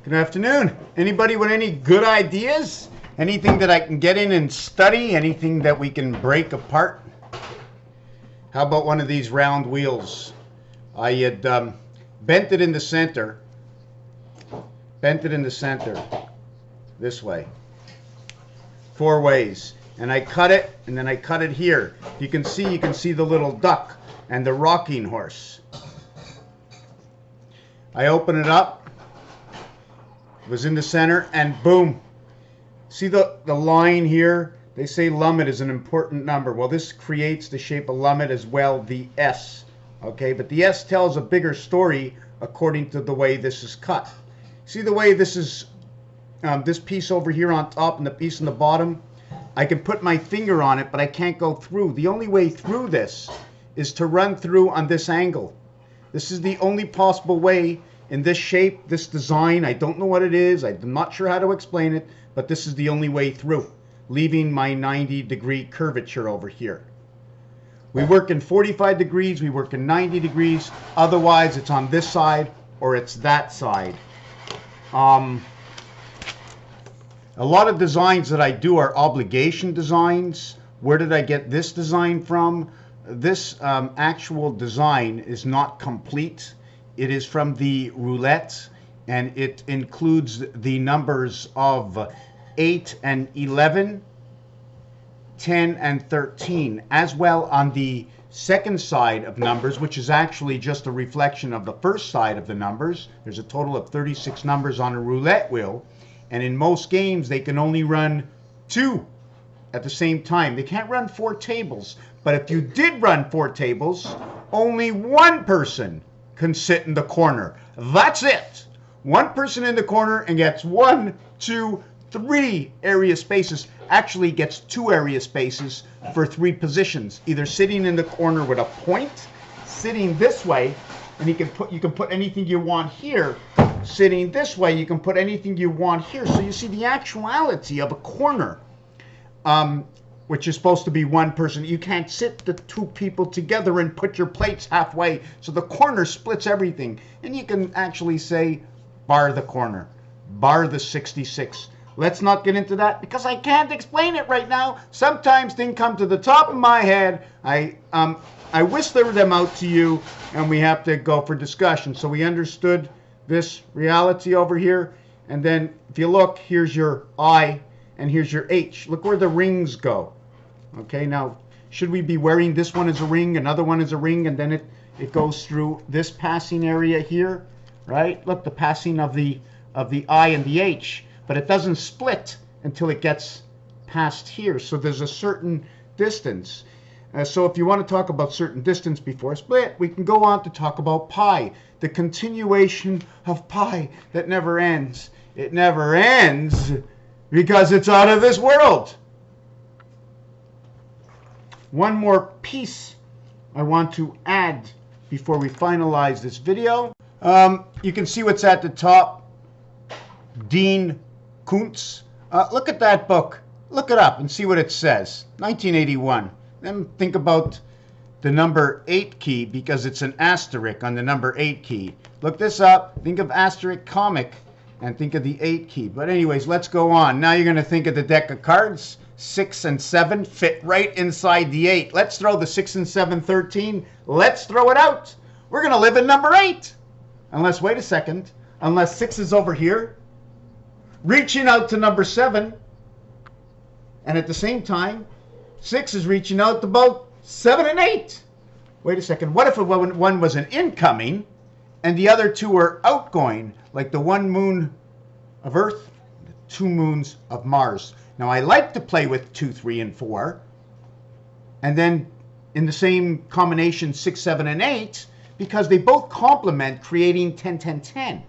Good afternoon. Anybody with any good ideas? Anything that I can get in and study? Anything that we can break apart? How about one of these round wheels? I had bent it in the center. This way. 4 ways. And I cut it, and then I cut it here. You can see the little duck and the rocking horse. I open it up. It was in the center, and boom. See the line here? They say Lumet is an important number. Well, this creates the shape of Lumet as well, the S. Okay, but the S tells a bigger story according to the way this is cut. See the way this is, this piece over here on top and the piece on the bottom? I can put my finger on it, but I can't go through. The only way through this is to run through on this angle. This is the only possible way in this shape, this design. I don't know what it is. I'm not sure how to explain it, but this is the only way through, leaving my 90-degree curvature over here. We work in 45 degrees, we work in 90 degrees. Otherwise, it's on this side or it's that side. A lot of designs that I do are obligation designs. Where did I get this design from? This actual design is not complete. It is from the roulette, and it includes the numbers of 8 and 11, 10 and 13, as well on the second side of numbers, which is actually just a reflection of the first side of the numbers. There's a total of 36 numbers on a roulette wheel, and in most games they can only run 2 at the same time. They can't run 4 tables, but if you did run 4 tables, only one person can sit in the corner. That's it. One person in the corner and gets 1, 2, 3 area spaces. Actually gets 2 area spaces for 3 positions. Either sitting in the corner with a point, sitting this way, and you can put anything you want here. Sitting this way, you can put anything you want here. So you see the actuality of a corner, which is supposed to be one person. You can't sit the 2 people together and put your plates halfway. So the corner splits everything. And you can actually say, bar the corner, bar the 66. Let's not get into that because I can't explain it right now. Sometimes things come to the top of my head. I whisper them out to you, and we have to go for discussion. So we understood this reality over here. And then if you look, here's your I and here's your H. Look where the rings go. Okay, now should we be wearing this one as a ring, another one as a ring, and then it goes through this passing area here, right? Look, the passing of the I and the H, but it doesn't split until it gets past here. So there's a certain distance. So if you want to talk about certain distance before split, we can go on to talk about pi, the continuation of pi that never ends. It never ends because it's out of this world. One more piece I want to add before we finalize this video. You can see what's at the top. Dean Koontz. Look at that book. Look it up and see what it says. 1981. Then think about the number 8 key because it's an asterisk on the number 8 key. Look this up. Think of asterisk comic and think of the 8 key. But anyways, let's go on. Now you're going to think of the deck of cards. 6 and 7 fit right inside the 8. Let's throw the 6 and 7, 13. Let's throw it out. We're going to live in number 8. Unless, wait a second, unless 6 is over here, reaching out to number 7. And at the same time, 6 is reaching out to both 7 and 8. Wait a second, what if one was an incoming and the other 2 were outgoing, like the 1 moon of Earth, the 2 moons of Mars? Now, I like to play with 2, 3, and 4. And then in the same combination, 6, 7, and 8, because they both complement creating 10, 10, 10.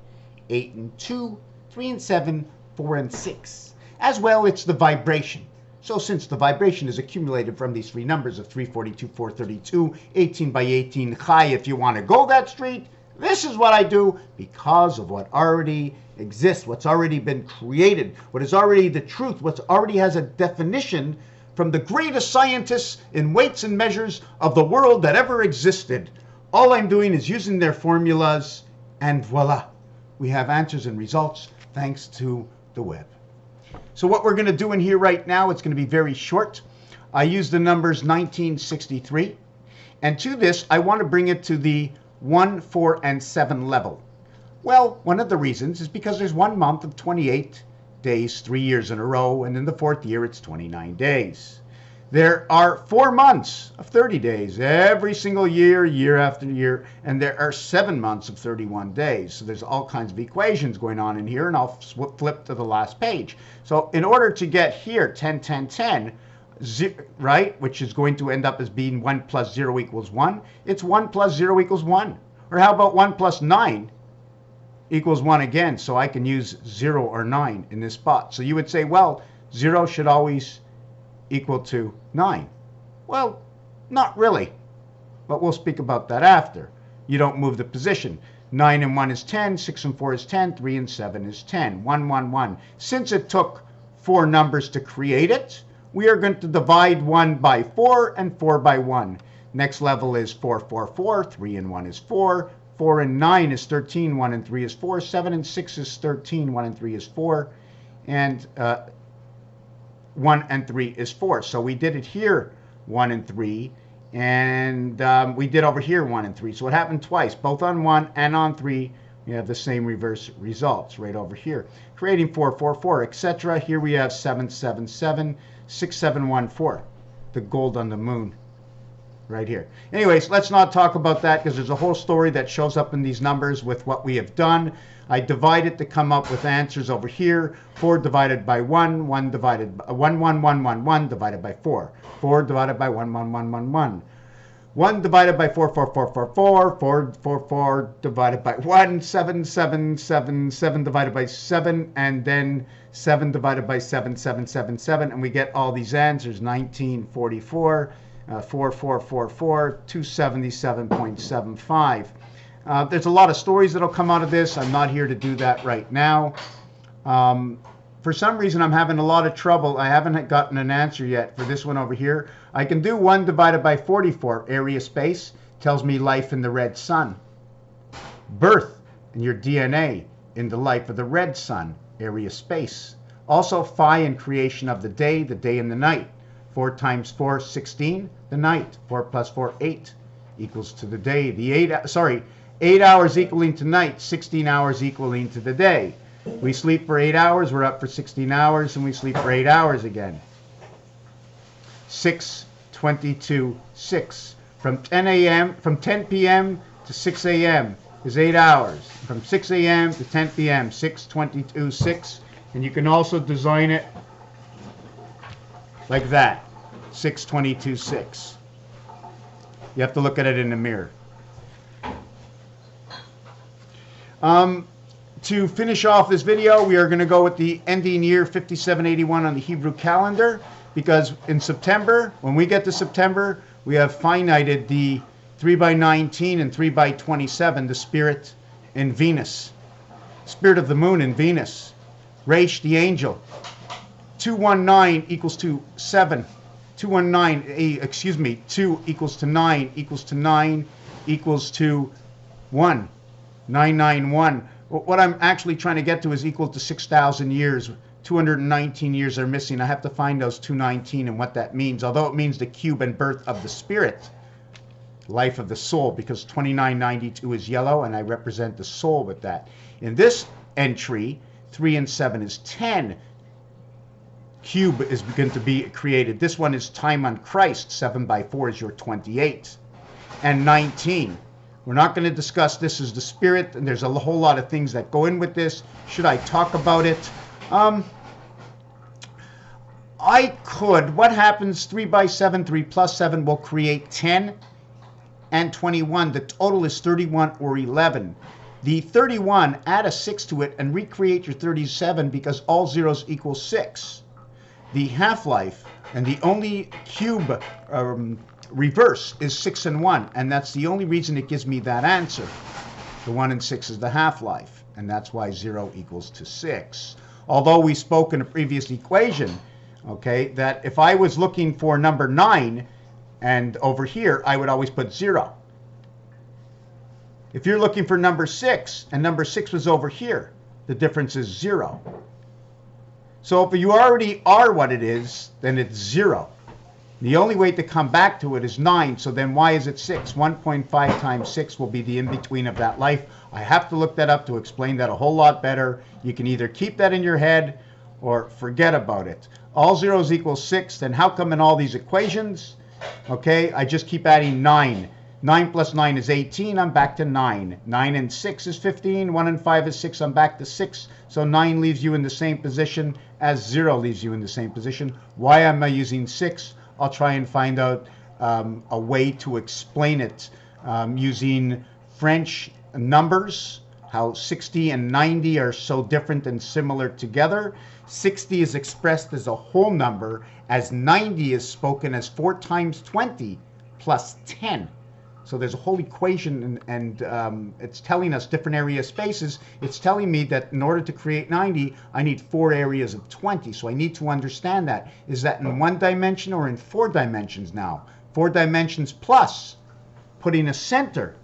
8 and 2, 3 and 7, 4 and 6. As well, it's the vibration. So since the vibration is accumulated from these 3 numbers of 342, 432, 18 by 18, high if you want to go that street, this is what I do because of what already exists, what's already been created, what is already the truth, what already has a definition from the greatest scientists in weights and measures of the world that ever existed. All I'm doing is using their formulas, and voila, we have answers and results thanks to the web. So what we're going to do in here right now, it's going to be very short. I use the numbers 1963. And to this, I want to bring it to the 1, 4, and 7 level. Well, one of the reasons is because there's 1 month of 28 days, 3 years in a row, and in the 4th year, it's 29 days. There are 4 months of 30 days every single year, year after year, and there are 7 months of 31 days. So there's all kinds of equations going on in here, and I'll flip to the last page. So in order to get here, 10, 10, 10, right, which is going to end up as being 1 plus 0 equals 1, it's 1 plus 0 equals 1. Or how about 1 plus 9 equals 1 again, so I can use 0 or 9 in this spot. So you would say, well, 0 should always equal to 9. Well, not really, but we'll speak about that after. You don't move the position. 9 and 1 is 10, 6 and 4 is 10, 3 and 7 is 10, 1, 1, 1. Since it took 4 numbers to create it, we are going to divide 1 by 4 and 4 by 1. Next level is 4, 4, 4, 3 and 1 is 4, 4 and 9 is 13, 1 and 3 is 4, 7 and 6 is 13, 1 and 3 is 4, and 1 and 3 is 4. So we did it here, 1 and 3, and we did over here 1 and 3. So it happened twice, both on 1 and on 3. We have the same reverse results right over here. Creating 4, 4, 4, etc. Here we have 7, 7, 7, 6, 7, 1, 4. The gold on the moon right here. Anyways, let's not talk about that because there's a whole story that shows up in these numbers with what we have done. I divided to come up with answers over here. 4 divided by 1, 1 divided by 1, 1, 1, 1, 1 divided by 4. 4 divided by 1, 1, 1, 1, 1. 1 divided by 4, 4, 4, 4, 4. 4, 4, 4 divided by 1, 7, 7, 7, 7 divided by 7, and then 7 divided by 7, 7, 7, 7, and we get all these answers, 1944, 4, 4, 4, 4, 277.75. There's a lot of stories that'll come out of this. I'm not here to do that right now. For some reason, I'm having a lot of trouble. I haven't gotten an answer yet for this one over here. I can do 1 divided by 44, area space, tells me life in the red sun. Birth and your DNA in the life of the red sun, area space. Also, phi and creation of the day and the night. 4 times 4, 16, the night. 4 plus 4, 8, equals to the day. 8 hours equaling to night, 16 hours equaling to the day. We sleep for 8 hours, we're up for 16 hours, and we sleep for 8 hours again. 6, 22, 6. From 10 p.m. to 6 a.m. is 8 hours. From 6 a.m. to 10 p.m., 6, 22, 6. And you can also design it like that, 6, 22, 6. You have to look at it in the mirror. To finish off this video, we are going to go with the ending year 5781 on the Hebrew calendar, because in September, when we get to September, we have finited the 3 by 19 and 3 by 27, the spirit in Venus, spirit of the moon in Venus, Reish the angel. 219 equals to 7. 219, excuse me, 2 equals to 9 equals to 9 equals to 1. 991. What I'm actually trying to get to is equal to 6,000 years. 219 years are missing. I have to find those 219 and what that means, although it means the cube and birth of the spirit, life of the soul, because 2992 is yellow and I represent the soul with that. In this entry, 3 and 7 is 10. Cube is going to be created. This one is time on Christ. 7 by 4 is your 28. And 19. We're not going to discuss this as the spirit, and there's a whole lot of things that go in with this. Should I talk about it? I could. What happens 3 by 7, 3 plus 7 will create 10 and 21. The total is 31 or 11. The 31, add a 6 to it and recreate your 37 because all zeros equal 6. The half-life and the only cube reverse is 6 and 1, and that's the only reason it gives me that answer. The 1 and 6 is the half-life, and that's why 0 equals to 6. Although we spoke in a previous equation, okay, that if I was looking for number 9, and over here, I would always put 0. If you're looking for number 6 and number 6 was over here, the difference is 0. So if you already are what it is, then it's 0. The only way to come back to it is 9. So then why is it 6? 1.5 times 6 will be the in-between of that life. I have to look that up to explain that a whole lot better. You can either keep that in your head or forget about it. All zeros equal 6. Then how come in all these equations, okay, I just keep adding 9. 9 plus 9 is 18. I'm back to 9. 9 and 6 is 15. 1 and 5 is 6. I'm back to 6. So 9 leaves you in the same position as 0 leaves you in the same position. Why am I using 6? I'll try and find out a way to explain it using French numbers, how 60 and 90 are so different and similar together. 60 is expressed as a whole number, as 90 is spoken as 4 times 20 plus 10. So there's a whole equation, and it's telling us different area spaces. It's telling me that in order to create 90, I need 4 areas of 20. So I need to understand that. Is that in 1 dimension or in 4 dimensions now? 4 dimensions plus putting a center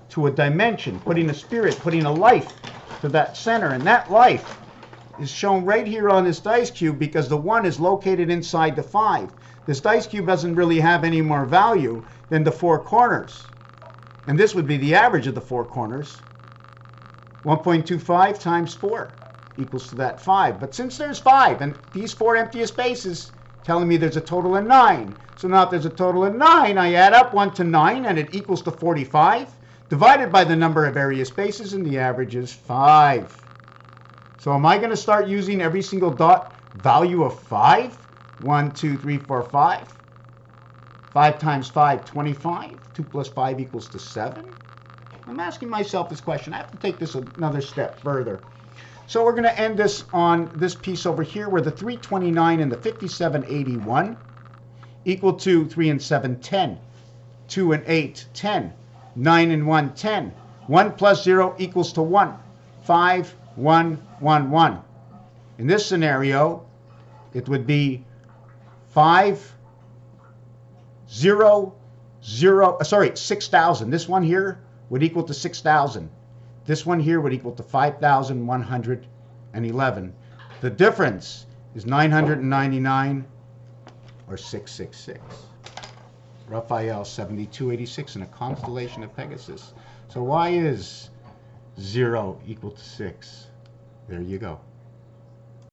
to a dimension, putting a spirit, putting a life to that center. And that life is shown right here on this dice cube because the 1 is located inside the 5. This dice cube doesn't really have any more value than the 4 corners. And this would be the average of the 4 corners. 1.25 times 4 equals to that 5. But since there's 5, and these 4 empty spaces telling me there's a total of 9. So now if there's a total of 9, I add up 1 to 9, and it equals to 45, divided by the number of area spaces, and the average is 5. So am I going to start using every single dot value of 5? 1, 2, 3, 4, 5. 5 times 5, 25. 2 plus 5 equals to 7. I'm asking myself this question. I have to take this another step further. So we're going to end this on this piece over here where the 329 and the 5781 equal to 3 and 7, 10. 2 and 8, 10. 9 and 1, 10. 1 plus 0 equals to 1. 5, 1, 1, 1. In this scenario, it would be 5, 0, 0, 6,000. This one here would equal to 6,000. This one here would equal to 5,111. The difference is 999 or 666. Raphael 7286 in a constellation of Pegasus. So why is 0 equal to 6? There you go.